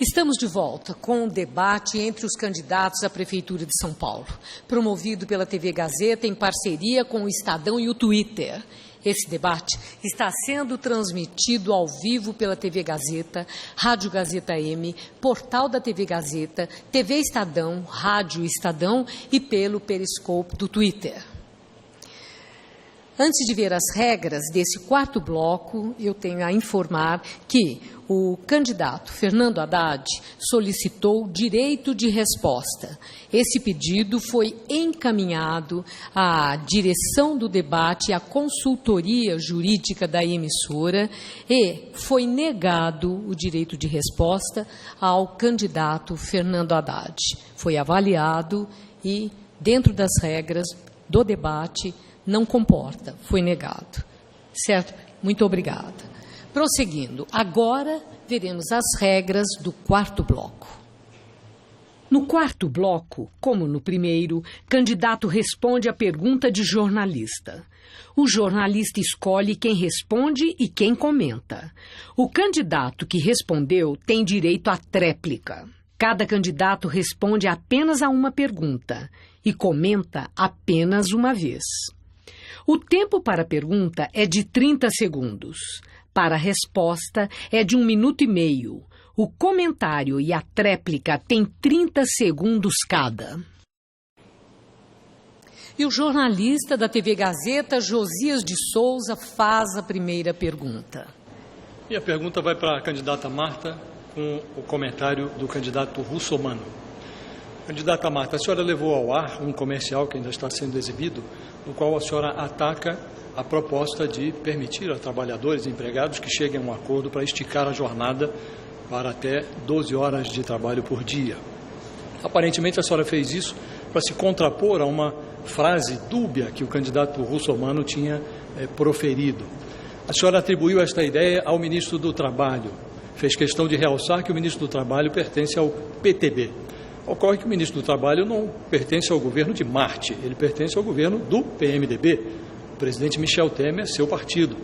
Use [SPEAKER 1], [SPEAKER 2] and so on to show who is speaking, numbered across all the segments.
[SPEAKER 1] Estamos de volta com o debate entre os candidatos à Prefeitura de São Paulo, promovido pela TV Gazeta em parceria com o Estadão e o Twitter. Esse debate está sendo transmitido ao vivo pela TV Gazeta, Rádio Gazeta M, portal da TV Gazeta, TV Estadão, Rádio Estadão e pelo Periscope do Twitter. Antes de ver as regras desse quarto bloco, eu tenho a informar que o candidato Fernando Haddad solicitou direito de resposta. Esse pedido foi encaminhado à direção do debate e à consultoria jurídica da emissora e foi negado o direito de resposta ao candidato Fernando Haddad. Foi avaliado e, dentro das regras do debate, não comporta, foi negado. Certo? Muito obrigada. Prosseguindo, agora veremos as regras do quarto bloco. No quarto bloco, como no primeiro, candidato responde à pergunta de jornalista. O jornalista escolhe quem responde e quem comenta. O candidato que respondeu tem direito à tréplica. Cada candidato responde apenas a uma pergunta e comenta apenas uma vez. O tempo para a pergunta é de 30 segundos. Para a resposta é de 1 minuto e meio. O comentário e a tréplica têm 30 segundos cada. E o jornalista da TV Gazeta, Josias de Souza, faz a primeira pergunta.
[SPEAKER 2] E a pergunta vai para a candidata Marta, com o comentário do candidato Russomano. Candidata Marta, a senhora levou ao ar um comercial que ainda está sendo exibido, no qual a senhora ataca a proposta de permitir a trabalhadores e empregados que cheguem a um acordo para esticar a jornada para até 12 horas de trabalho por dia. Aparentemente, a senhora fez isso para se contrapor a uma frase dúbia que o candidato Russomano tinha proferido. A senhora atribuiu esta ideia ao ministro do Trabalho. Fez questão de realçar que o ministro do Trabalho pertence ao PTB. Ocorre que o ministro do Trabalho não pertence ao governo de Marte, ele pertence ao governo do PMDB, o presidente Michel Temer, seu partido.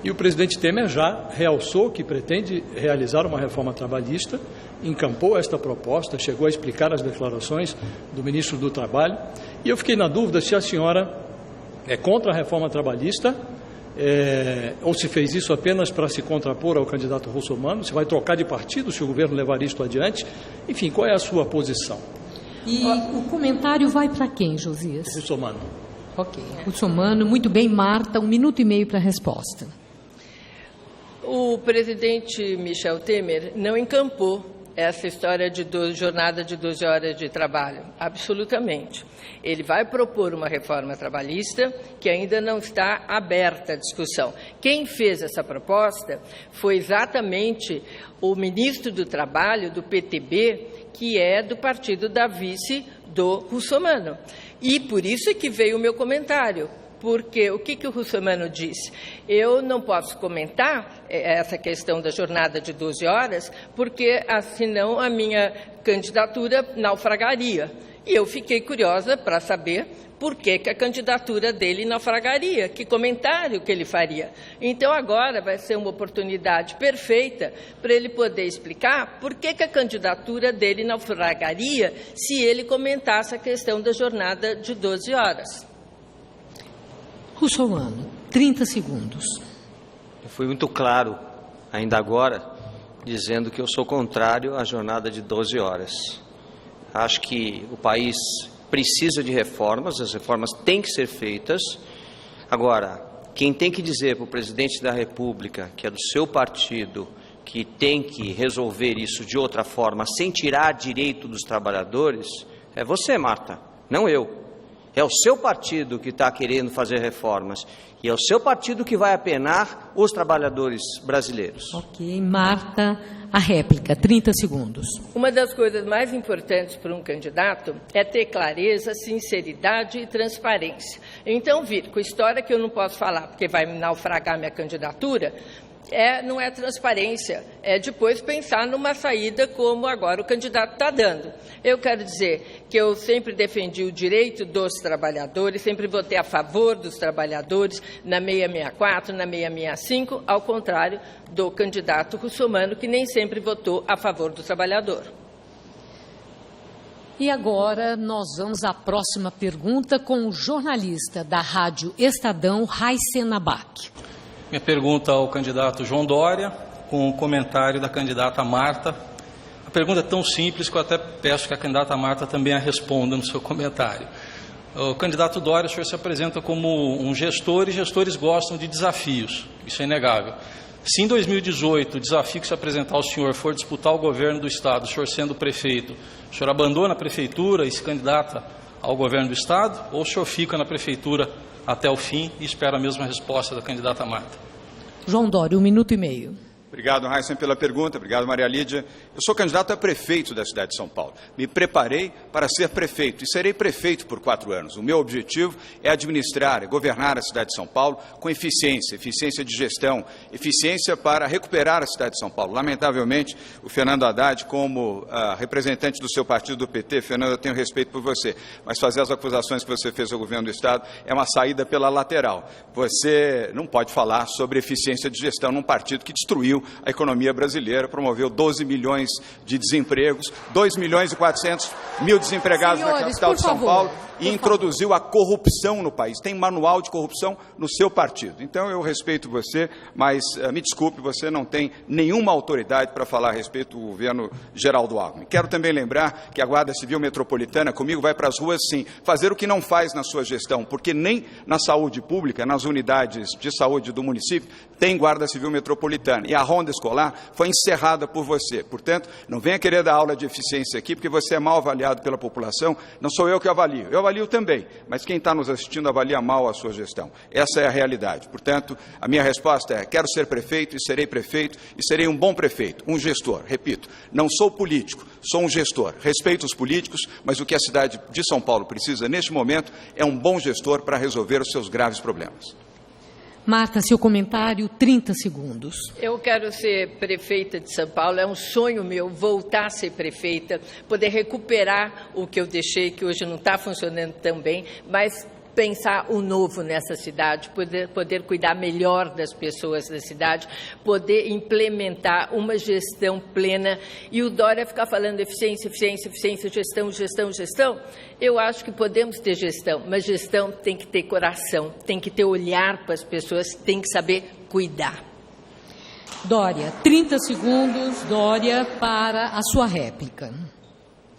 [SPEAKER 2] E o presidente Temer já realçou que pretende realizar uma reforma trabalhista, encampou esta proposta, chegou a explicar as declarações do ministro do Trabalho, e eu fiquei na dúvida se a senhora é contra a reforma trabalhista, ou se fez isso apenas para se contrapor ao candidato Russomano, se vai trocar de partido se o governo levar isto adiante. Enfim, qual é a sua posição?
[SPEAKER 1] E o comentário vai para quem, Josias?
[SPEAKER 2] Russomano.
[SPEAKER 1] Ok, Russomano. Muito bem, Marta, 1 minuto e meio para a resposta.
[SPEAKER 3] O presidente Michel Temer não encampou essa história de jornada de 12 horas de trabalho, absolutamente. Ele vai propor uma reforma trabalhista que ainda não está aberta à discussão. Quem fez essa proposta foi exatamente o ministro do Trabalho, do PTB, que é do partido da vice do Russomano. E por isso é que veio o meu comentário. Porque o que o Russomano disse? Eu não posso comentar essa questão da jornada de 12 horas, porque senão a minha candidatura naufragaria. E eu fiquei curiosa para saber por que a candidatura dele naufragaria, que comentário que ele faria. Então agora vai ser uma oportunidade perfeita para ele poder explicar por que a candidatura dele naufragaria se ele comentasse a questão da jornada de 12 horas.
[SPEAKER 1] Russomano, 30 segundos.
[SPEAKER 4] Eu fui muito claro, ainda agora, dizendo que eu sou contrário à jornada de 12 horas. Acho que o país precisa de reformas, as reformas têm que ser feitas. Agora, quem tem que dizer para o presidente da República, que é do seu partido, que tem que resolver isso de outra forma, sem tirar direito dos trabalhadores, é você, Marta, não eu. É o seu partido que está querendo fazer reformas e é o seu partido que vai apenar os trabalhadores brasileiros.
[SPEAKER 1] Ok, Marta, a réplica, 30 segundos.
[SPEAKER 3] Uma das coisas mais importantes para um candidato é ter clareza, sinceridade e transparência. Então, vir com história que eu não posso falar porque vai naufragar minha candidatura, não é transparência, é depois pensar numa saída como agora o candidato está dando. Eu quero dizer que eu sempre defendi o direito dos trabalhadores, sempre votei a favor dos trabalhadores na 664, na 665, ao contrário do candidato Russomano, que nem sempre votou a favor do trabalhador.
[SPEAKER 1] E agora nós vamos à próxima pergunta com o jornalista da Rádio Estadão, Raíssen Abac.
[SPEAKER 5] Minha pergunta ao candidato João Dória, com o comentário da candidata Marta. A pergunta é tão simples que eu até peço que a candidata Marta também a responda no seu comentário. O candidato Dória, o senhor se apresenta como um gestor, e gestores gostam de desafios, isso é inegável. Se em 2018 o desafio que se apresentar ao senhor for disputar o governo do Estado, o senhor sendo prefeito, o senhor abandona a prefeitura e se candidata ao governo do Estado, ou o senhor fica na prefeitura até o fim e espera a mesma resposta da candidata Marta?
[SPEAKER 1] João Dória, 1 minuto e meio.
[SPEAKER 6] Obrigado, Raíssen, pela pergunta. Obrigado, Maria Lídia. Eu sou candidato a prefeito da cidade de São Paulo. Me preparei para ser prefeito e serei prefeito por 4 anos. O meu objetivo é administrar, é governar a cidade de São Paulo com eficiência, eficiência de gestão, eficiência para recuperar a cidade de São Paulo. Lamentavelmente, o Fernando Haddad, como representante do seu partido, do PT, Fernando, eu tenho respeito por você, mas fazer as acusações que você fez ao governo do Estado é uma saída pela lateral. Você não pode falar sobre eficiência de gestão num partido que destruiu a economia brasileira, promoveu 12 milhões de desempregos, 2 milhões e 400 mil desempregados na capital de São Paulo e introduziu a corrupção no país. Tem manual de corrupção no seu partido. Então eu respeito você, mas me desculpe, você não tem nenhuma autoridade para falar a respeito do governo Geraldo Alckmin. Quero também lembrar que a Guarda Civil Metropolitana comigo vai para as ruas sim, fazer o que não faz na sua gestão, porque nem na saúde pública, nas unidades de saúde do município, tem Guarda Civil Metropolitana. E a ronda escolar foi encerrada por você. Portanto, não venha querer dar aula de eficiência aqui, porque você é mal avaliado pela população. Não sou eu que avalio. Eu avalio também, mas quem está nos assistindo avalia mal a sua gestão. Essa é a realidade. Portanto, a minha resposta é: quero ser prefeito e serei um bom prefeito, um gestor. Repito, não sou político, sou um gestor. Respeito os políticos, mas o que a cidade de São Paulo precisa neste momento é um bom gestor para resolver os seus graves problemas.
[SPEAKER 1] Marta, seu comentário, 30 segundos.
[SPEAKER 3] Eu quero ser prefeita de São Paulo, é um sonho meu voltar a ser prefeita, poder recuperar o que eu deixei, que hoje não está funcionando tão bem, mas pensar o novo nessa cidade, poder cuidar melhor das pessoas da cidade, poder implementar uma gestão plena. E o Dória ficar falando eficiência, eficiência, eficiência, gestão, gestão, gestão. Eu acho que podemos ter gestão, mas gestão tem que ter coração, tem que ter olhar para as pessoas, tem que saber cuidar.
[SPEAKER 1] Dória, 30 segundos, Dória, para a sua réplica.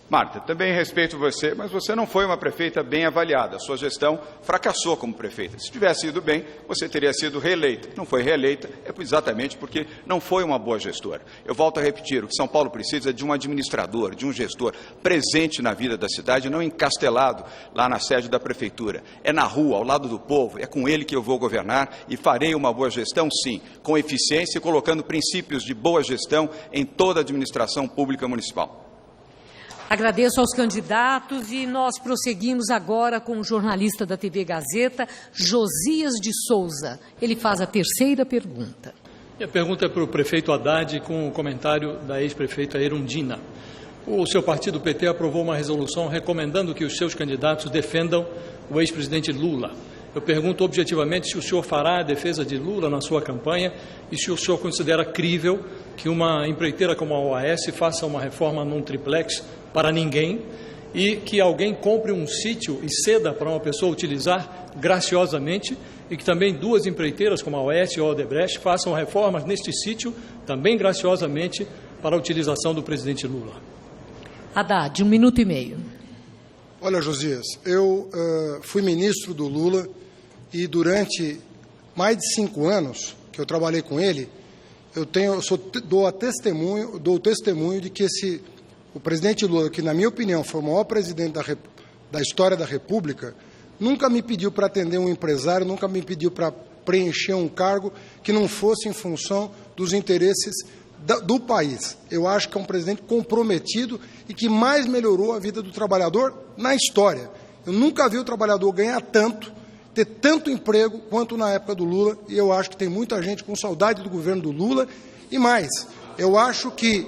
[SPEAKER 6] Marta, também respeito você, mas você não foi uma prefeita bem avaliada. A sua gestão fracassou como prefeita. Se tivesse ido bem, você teria sido reeleita. Não foi reeleita, exatamente porque não foi uma boa gestora. Eu volto a repetir, o que São Paulo precisa é de um administrador, de um gestor presente na vida da cidade, não encastelado lá na sede da prefeitura. É na rua, ao lado do povo, é com ele que eu vou governar e farei uma boa gestão, sim, com eficiência e colocando princípios de boa gestão em toda a administração pública municipal.
[SPEAKER 1] Agradeço aos candidatos e nós prosseguimos agora com o jornalista da TV Gazeta, Josias de Souza. Ele faz a terceira pergunta.
[SPEAKER 2] Minha pergunta é para o prefeito Haddad, com o comentário da ex-prefeita Erundina. O seu partido, o PT, aprovou uma resolução recomendando que os seus candidatos defendam o ex-presidente Lula. Eu pergunto objetivamente se o senhor fará a defesa de Lula na sua campanha e se o senhor considera crível que uma empreiteira como a OAS faça uma reforma num triplex para ninguém e que alguém compre um sítio e ceda para uma pessoa utilizar graciosamente e que também 2 empreiteiras como a OAS e a Odebrecht façam reformas neste sítio também graciosamente para a utilização do presidente Lula.
[SPEAKER 1] Haddad, 1 minuto e meio.
[SPEAKER 7] Olha, Josias, eu fui ministro do Lula e durante mais de 5 anos que eu trabalhei com ele, dou testemunho de que o presidente Lula, que na minha opinião foi o maior presidente da história da República, nunca me pediu para atender um empresário, nunca me pediu para preencher um cargo que não fosse em função dos interesses do país. Eu acho que é um presidente comprometido e que mais melhorou a vida do trabalhador na história. Eu nunca vi o trabalhador ganhar tanto, ter tanto emprego quanto na época do Lula, e eu acho que tem muita gente com saudade do governo do Lula. E mais, eu acho que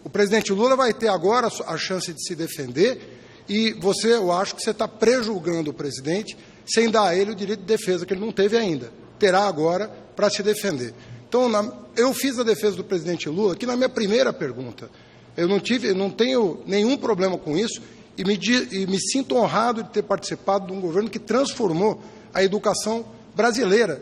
[SPEAKER 7] o presidente Lula vai ter agora a chance de se defender, e eu acho que você está prejulgando o presidente sem dar a ele o direito de defesa, que ele não teve ainda. Terá agora para se defender. Então, eu fiz a defesa do presidente Lula aqui na minha primeira pergunta. Eu não tenho nenhum problema com isso, e me sinto honrado de ter participado de um governo que transformou a educação brasileira.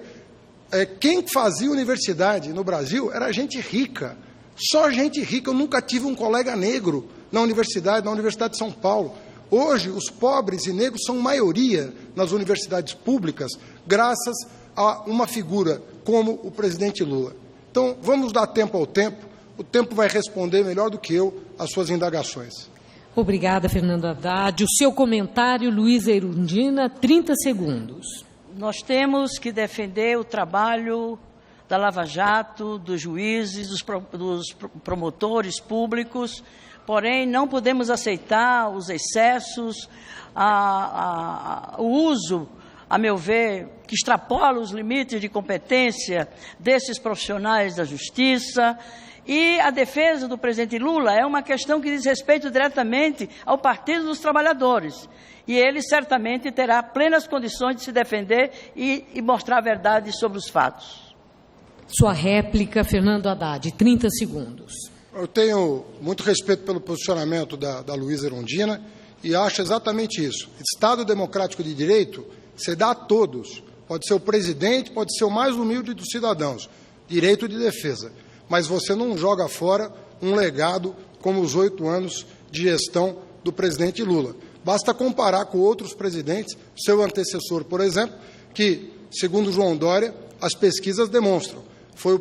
[SPEAKER 7] Quem fazia universidade no Brasil era gente rica, só gente rica. Eu nunca tive um colega negro na Universidade de São Paulo. Hoje, os pobres e negros são maioria nas universidades públicas, graças a uma figura como o presidente Lula. Então, vamos dar tempo ao tempo. O tempo vai responder melhor do que eu às suas indagações.
[SPEAKER 1] Obrigada, Fernando Haddad. O seu comentário, Luísa Erundina, 30 segundos.
[SPEAKER 8] Nós temos que defender o trabalho da Lava Jato, dos juízes, dos promotores públicos, porém não podemos aceitar os excessos, o uso, a meu ver, que extrapola os limites de competência desses profissionais da justiça. E a defesa do presidente Lula é uma questão que diz respeito diretamente ao Partido dos Trabalhadores. E ele certamente terá plenas condições de se defender e mostrar a verdade sobre os fatos.
[SPEAKER 1] Sua réplica, Fernando Haddad, 30 segundos.
[SPEAKER 7] Eu tenho muito respeito pelo posicionamento da Luísa Erundina e acho exatamente isso. Estado democrático de direito se dá a todos. Pode ser o presidente, pode ser o mais humilde dos cidadãos. Direito de defesa. Mas você não joga fora um legado como os 8 anos de gestão do presidente Lula. Basta comparar com outros presidentes, seu antecessor, por exemplo, que, segundo João Dória, as pesquisas demonstram, foi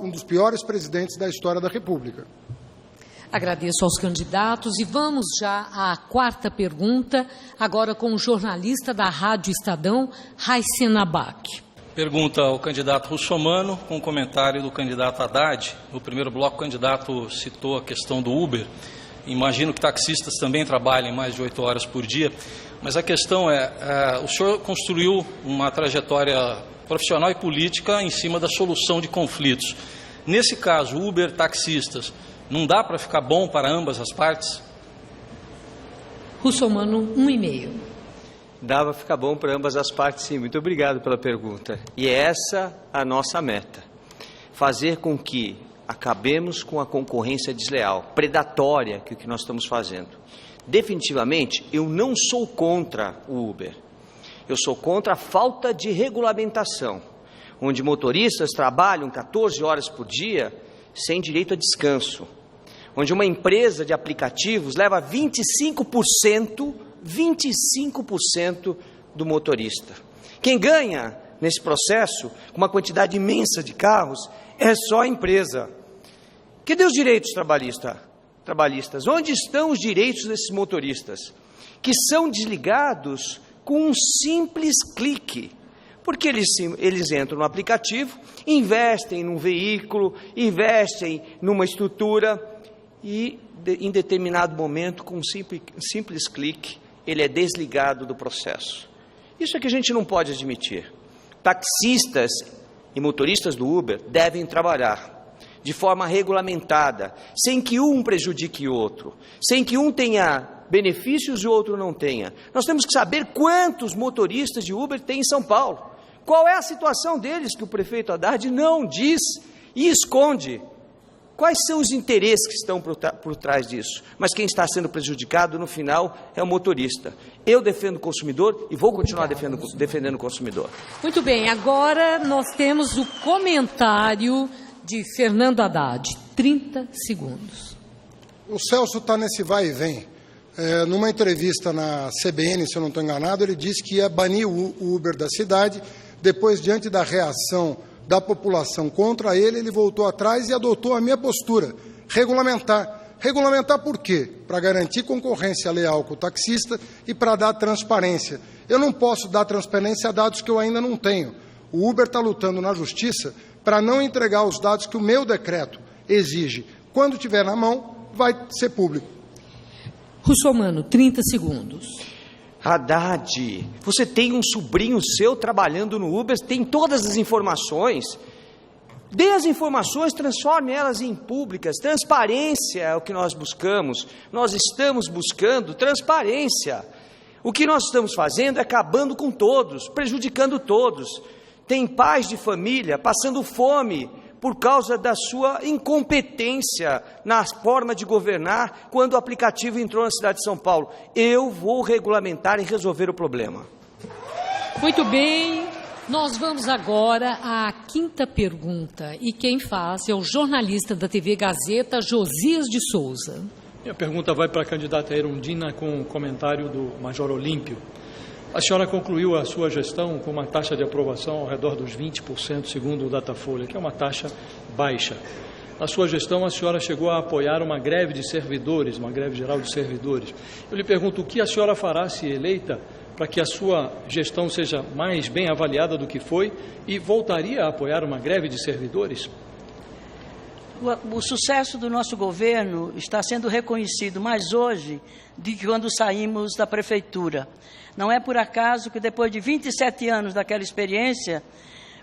[SPEAKER 7] um dos piores presidentes da história da República.
[SPEAKER 1] Agradeço aos candidatos e vamos já à quarta pergunta, agora com o jornalista da Rádio Estadão, Raicen Abac.
[SPEAKER 5] Pergunta ao candidato Russomano, com um comentário do candidato Haddad. No primeiro bloco, o candidato citou a questão do Uber. Imagino que taxistas também trabalhem mais de 8 horas por dia, mas a questão o senhor construiu uma trajetória profissional e política em cima da solução de conflitos. Nesse caso, Uber, taxistas, não dá para ficar bom para ambas as partes?
[SPEAKER 1] Russomano, 1,5.
[SPEAKER 4] Dava ficar bom para ambas as partes, sim. Muito obrigado pela pergunta. E é essa a nossa meta. Fazer com que acabemos com a concorrência desleal, predatória, que é o que nós estamos fazendo. Definitivamente, eu não sou contra o Uber. Eu sou contra a falta de regulamentação, onde motoristas trabalham 14 horas por dia sem direito a descanso, onde uma empresa de aplicativos leva 25% do motorista. Quem ganha nesse processo, com uma quantidade imensa de carros, é só a empresa. Cadê os direitos trabalhistas? Onde estão os direitos desses motoristas? Que são desligados com um simples clique. Porque eles entram no aplicativo, investem num veículo, investem numa estrutura e, em determinado momento, com um simples clique, ele é desligado do processo. Isso é que a gente não pode admitir. Taxistas e motoristas do Uber devem trabalhar de forma regulamentada, sem que um prejudique o outro, sem que um tenha benefícios e o outro não tenha. Nós temos que saber quantos motoristas de Uber tem em São Paulo. Qual é a situação deles que o prefeito Haddad não diz e esconde? Quais são os interesses que estão por trás disso? Mas quem está sendo prejudicado, no final, é o motorista. Eu defendo o consumidor e vou continuar defendendo o consumidor.
[SPEAKER 1] Muito bem, agora nós temos o comentário de Fernando Haddad. 30 segundos.
[SPEAKER 7] O Celso está nesse vai e vem. Numa entrevista na CBN, se eu não estou enganado, ele disse que ia banir o Uber da cidade. Depois, diante da reação da população contra ele, ele voltou atrás e adotou a minha postura, regulamentar. Regulamentar por quê? Para garantir concorrência leal com o taxista e para dar transparência. Eu não posso dar transparência a dados que eu ainda não tenho. O Uber está lutando na justiça para não entregar os dados que o meu decreto exige. Quando tiver na mão, vai ser público.
[SPEAKER 1] Russomano, 30 segundos.
[SPEAKER 4] Haddad, você tem um sobrinho seu trabalhando no Uber, tem todas as informações. Dê as informações, transforme elas em públicas. Transparência é o que nós buscamos. Nós estamos buscando transparência. O que nós estamos fazendo é acabando com todos, prejudicando todos. Tem pais de família passando fome por causa da sua incompetência na forma de governar quando o aplicativo entrou na cidade de São Paulo. Eu vou regulamentar e resolver o problema.
[SPEAKER 1] Muito bem. Nós vamos agora à quinta pergunta, e quem faz é o jornalista da TV Gazeta, Josias de Souza.
[SPEAKER 2] Minha pergunta vai para a candidata Erundina com o comentário do Major Olímpio. A senhora concluiu a sua gestão com uma taxa de aprovação ao redor dos 20%, segundo o Datafolha, que é uma taxa baixa. Na sua gestão, a senhora chegou a apoiar uma greve de servidores, uma greve geral de servidores. Eu lhe pergunto, o que a senhora fará, se eleita, para que a sua gestão seja mais bem avaliada do que foi, e voltaria a apoiar uma greve de servidores?
[SPEAKER 8] O sucesso do nosso governo está sendo reconhecido mais hoje do que quando saímos da prefeitura. Não é por acaso que depois de 27 anos daquela experiência,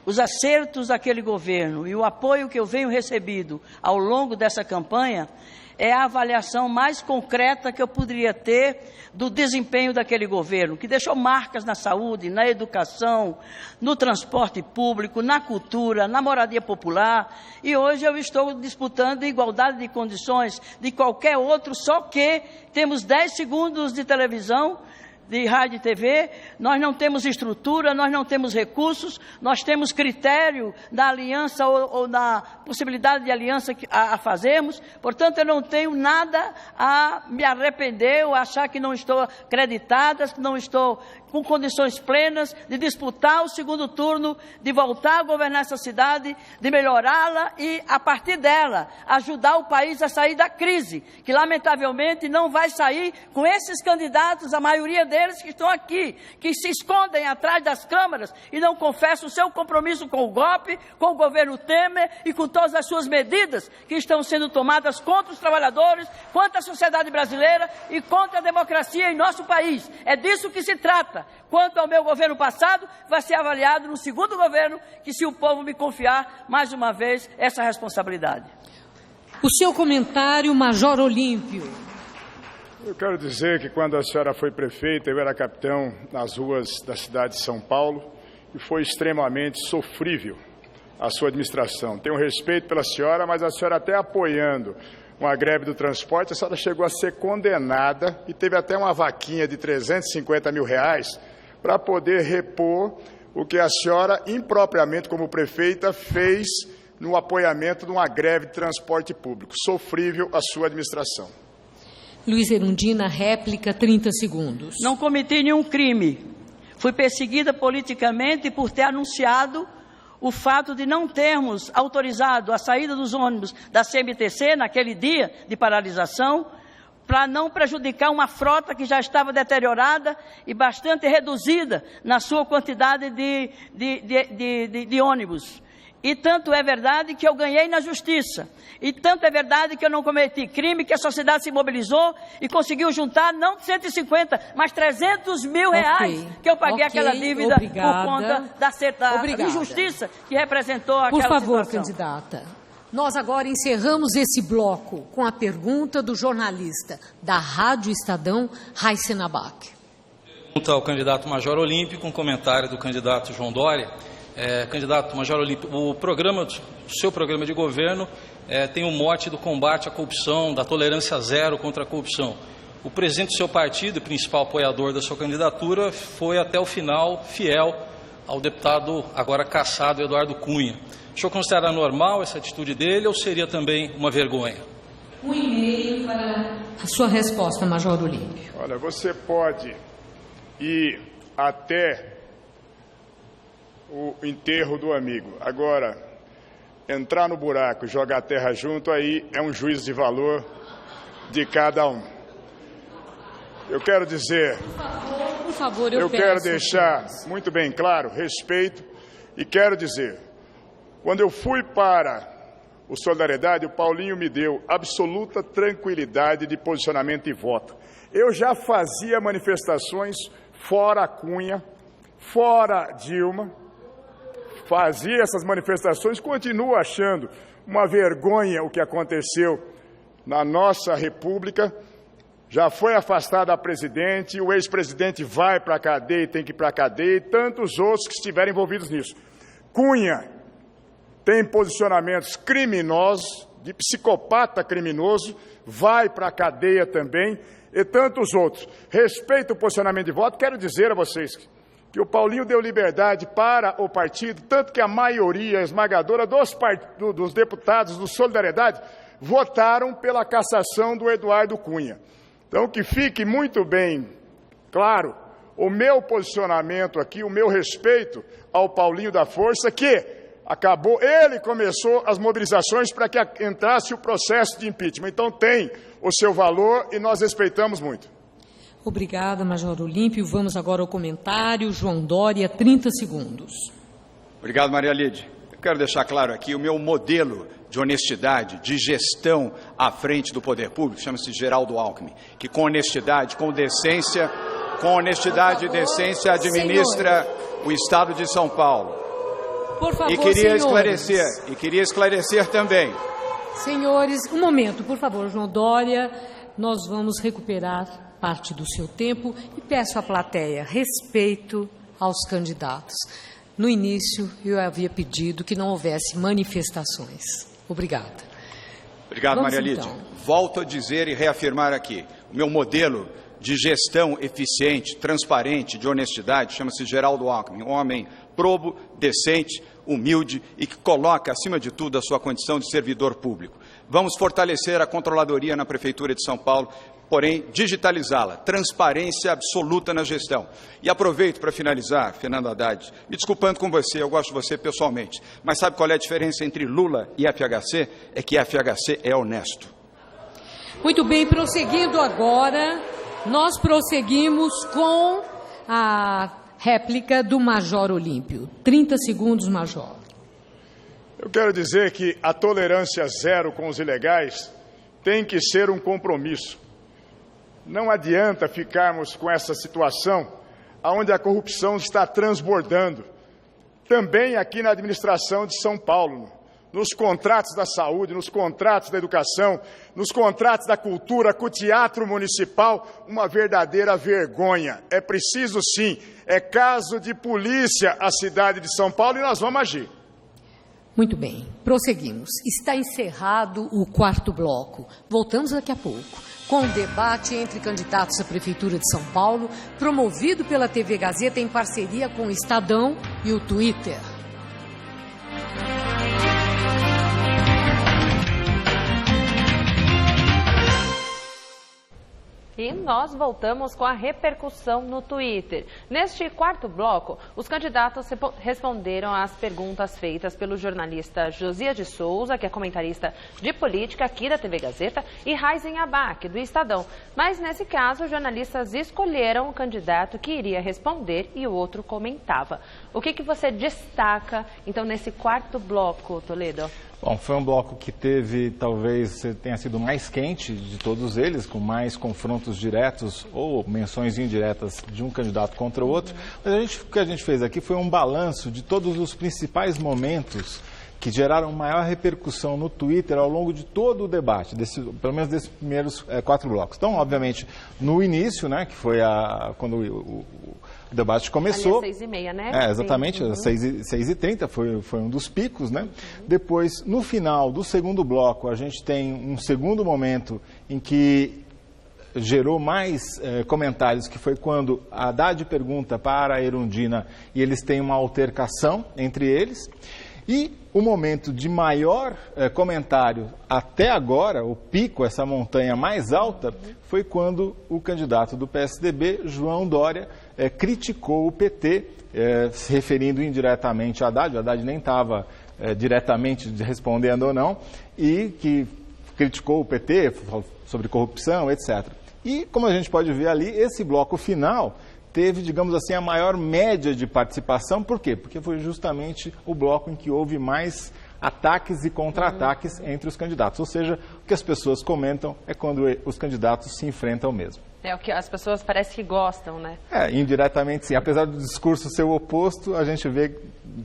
[SPEAKER 8] os acertos daquele governo e o apoio que eu venho recebido ao longo dessa campanha é a avaliação mais concreta que eu poderia ter do desempenho daquele governo, que deixou marcas na saúde, na educação, no transporte público, na cultura, na moradia popular, e hoje eu estou disputando igualdade de condições de qualquer outro, só que temos 10 segundos de televisão, de rádio e TV, nós não temos estrutura, nós não temos recursos, nós temos critério da aliança ou da possibilidade de aliança a fazermos, portanto eu não tenho nada a me arrepender ou achar que não estou acreditada, que não estou com condições plenas de disputar o segundo turno, de voltar a governar essa cidade, de melhorá-la e, a partir dela, ajudar o país a sair da crise, que lamentavelmente não vai sair com esses candidatos, a maioria deles que estão aqui, que se escondem atrás das câmaras e não confessam o seu compromisso com o golpe, com o governo Temer e com todas as suas medidas que estão sendo tomadas contra os trabalhadores, contra a sociedade brasileira e contra a democracia em nosso país. É disso que se trata. Quanto ao meu governo passado, vai ser avaliado no segundo governo, que se o povo me confiar, mais uma vez, essa responsabilidade.
[SPEAKER 1] O seu comentário, Major Olímpio.
[SPEAKER 9] Eu quero dizer que quando a senhora foi prefeita, eu era capitão nas ruas da cidade de São Paulo e foi extremamente sofrível a sua administração. Tenho respeito pela senhora, mas a senhora até apoiando uma greve do transporte, a senhora chegou a ser condenada e teve até uma vaquinha de R$350 mil para poder repor o que a senhora, impropriamente como prefeita, fez no apoiamento de uma greve de transporte público. Sofrível a sua administração.
[SPEAKER 1] Luiz Erundina, réplica, 30 segundos.
[SPEAKER 8] Não cometi nenhum crime. Fui perseguida politicamente por ter anunciado o fato de não termos autorizado a saída dos ônibus da CMTC naquele dia de paralisação, para não prejudicar uma frota que já estava deteriorada e bastante reduzida na sua quantidade de ônibus. E tanto é verdade que eu ganhei na justiça. E tanto é verdade que eu não cometi crime, que a sociedade se mobilizou e conseguiu juntar não 150, mas R$300 mil que eu paguei aquela dívida por conta da injustiça que representou aquela situação.
[SPEAKER 1] Por favor, candidata. Nós agora encerramos esse bloco com a pergunta do jornalista da Rádio Estadão, Raíssen Abac.
[SPEAKER 5] Pergunta ao candidato Major Olímpio, com comentário do candidato João Dória. Candidato Major Olímpio, o seu programa de governo tem o mote do combate à corrupção, da tolerância zero contra a corrupção. O presidente do seu partido, principal apoiador da sua candidatura, foi até o final fiel ao deputado agora cassado Eduardo Cunha. O senhor considera normal essa atitude dele ou seria também uma vergonha?
[SPEAKER 1] 1,5 para a sua resposta, Major Olímpio.
[SPEAKER 9] Olha, você pode ir até o enterro do amigo. Agora, entrar no buraco e jogar a terra junto, aí é um juízo de valor de cada um. Eu quero dizer...
[SPEAKER 1] Por favor, eu
[SPEAKER 9] quero deixar muito bem claro, respeito, e quero dizer, quando eu fui para o Solidariedade, o Paulinho me deu absoluta tranquilidade de posicionamento e voto. Eu já fazia manifestações fora Cunha, fora Dilma, fazia essas manifestações, continua achando uma vergonha o que aconteceu na nossa República. Já foi afastado a presidente, o ex-presidente vai para a cadeia e tem que ir para a cadeia, e tantos outros que estiverem envolvidos nisso. Cunha tem posicionamentos criminosos, de psicopata criminoso, vai para a cadeia também, e tantos outros. Respeito o posicionamento de voto, quero dizer a vocês que o Paulinho deu liberdade para o partido, tanto que a maioria esmagadora dos deputados do Solidariedade votaram pela cassação do Eduardo Cunha. Então, que fique muito bem claro o meu posicionamento aqui, o meu respeito ao Paulinho da Força, que ele começou as mobilizações para que entrasse o processo de impeachment. Então, tem o seu valor e nós respeitamos muito.
[SPEAKER 1] Obrigada, Major Olímpio. Vamos agora ao comentário. João Dória, 30 segundos.
[SPEAKER 6] Obrigado, Maria Lídia. Eu quero deixar claro aqui o meu modelo de honestidade, de gestão à frente do poder público, chama-se Geraldo Alckmin, que com honestidade, com decência e decência administra o Estado de São Paulo.
[SPEAKER 1] Por favor,
[SPEAKER 6] e queria esclarecer também.
[SPEAKER 1] Senhores, um momento, por favor, João Dória, nós vamos recuperar parte do seu tempo e peço à plateia respeito aos candidatos. No início, eu havia pedido que não houvesse manifestações. Obrigada.
[SPEAKER 6] Obrigado, Maria Lídia. Volto a dizer e reafirmar aqui, o meu modelo de gestão eficiente, transparente, de honestidade, chama-se Geraldo Alckmin, um homem probo, decente, humilde e que coloca, acima de tudo, a sua condição de servidor público. Vamos fortalecer a controladoria na Prefeitura de São Paulo, porém, digitalizá-la, transparência absoluta na gestão. E aproveito para finalizar, Fernando Haddad, me desculpando com você, eu gosto de você pessoalmente, mas sabe qual é a diferença entre Lula e FHC? É que FHC é honesto.
[SPEAKER 1] Muito bem, prosseguindo agora, nós prosseguimos com a réplica do Major Olímpio. 30 segundos, Major.
[SPEAKER 9] Eu quero dizer que a tolerância zero com os ilegais tem que ser um compromisso. Não adianta ficarmos com essa situação onde a corrupção está transbordando. Também aqui na administração de São Paulo, nos contratos da saúde, nos contratos da educação, nos contratos da cultura, com o teatro municipal, uma verdadeira vergonha. É preciso sim, é caso de polícia a cidade de São Paulo e nós vamos agir.
[SPEAKER 1] Muito bem, prosseguimos. Está encerrado o quarto bloco. Voltamos daqui a pouco com o debate entre candidatos à Prefeitura de São Paulo, promovido pela TV Gazeta em parceria com o Estadão e o Twitter.
[SPEAKER 10] E nós voltamos com a repercussão no Twitter. Neste quarto bloco, os candidatos responderam às perguntas feitas pelo jornalista Josias de Souza, que é comentarista de política aqui da TV Gazeta, e Raizen Abac, do Estadão. Mas, nesse caso, os jornalistas escolheram o candidato que iria responder e o outro comentava. O que você destaca, então, nesse quarto bloco, Toledo?
[SPEAKER 11] Bom, foi um bloco que teve, talvez, tenha sido mais quente de todos eles, com mais confrontos diretos ou menções indiretas de um candidato contra o outro. Mas o que a gente fez aqui foi um balanço de todos os principais momentos que geraram maior repercussão no Twitter ao longo de todo o debate, pelo menos desses primeiros 4 blocos. Então, obviamente, no início, né, que foi quando o debate começou.
[SPEAKER 10] Ali às 6h30, né?
[SPEAKER 11] Exatamente, às 6h30 foi um dos picos, né? Depois, no final do segundo bloco, a gente tem um segundo momento em que gerou mais comentários, que foi quando a Haddad pergunta para a Erundina e eles têm uma altercação entre eles. E o momento de maior comentário até agora, o pico, essa montanha mais alta, foi quando o candidato do PSDB, João Dória, criticou o PT, se referindo indiretamente a Haddad. O Haddad nem estava diretamente respondendo ou não, e que criticou o PT, falou sobre corrupção, etc. E, como a gente pode ver ali, esse bloco final teve, digamos assim, a maior média de participação. Por quê? Porque foi justamente o bloco em que houve mais ataques e contra-ataques entre os candidatos. Ou seja, o que as pessoas comentam é quando os candidatos se enfrentam mesmo.
[SPEAKER 10] É o que as pessoas parece que gostam, né?
[SPEAKER 11] Indiretamente sim. Apesar do discurso ser o oposto, a gente vê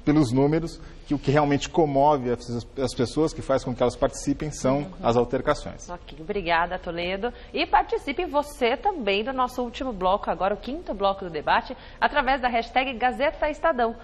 [SPEAKER 11] pelos números que o que realmente comove as pessoas, que faz com que elas participem, são as altercações.
[SPEAKER 10] Ok, obrigada, Toledo. E participe você também do nosso último bloco, agora o 5º bloco do debate, através da hashtag Gazeta Estadão.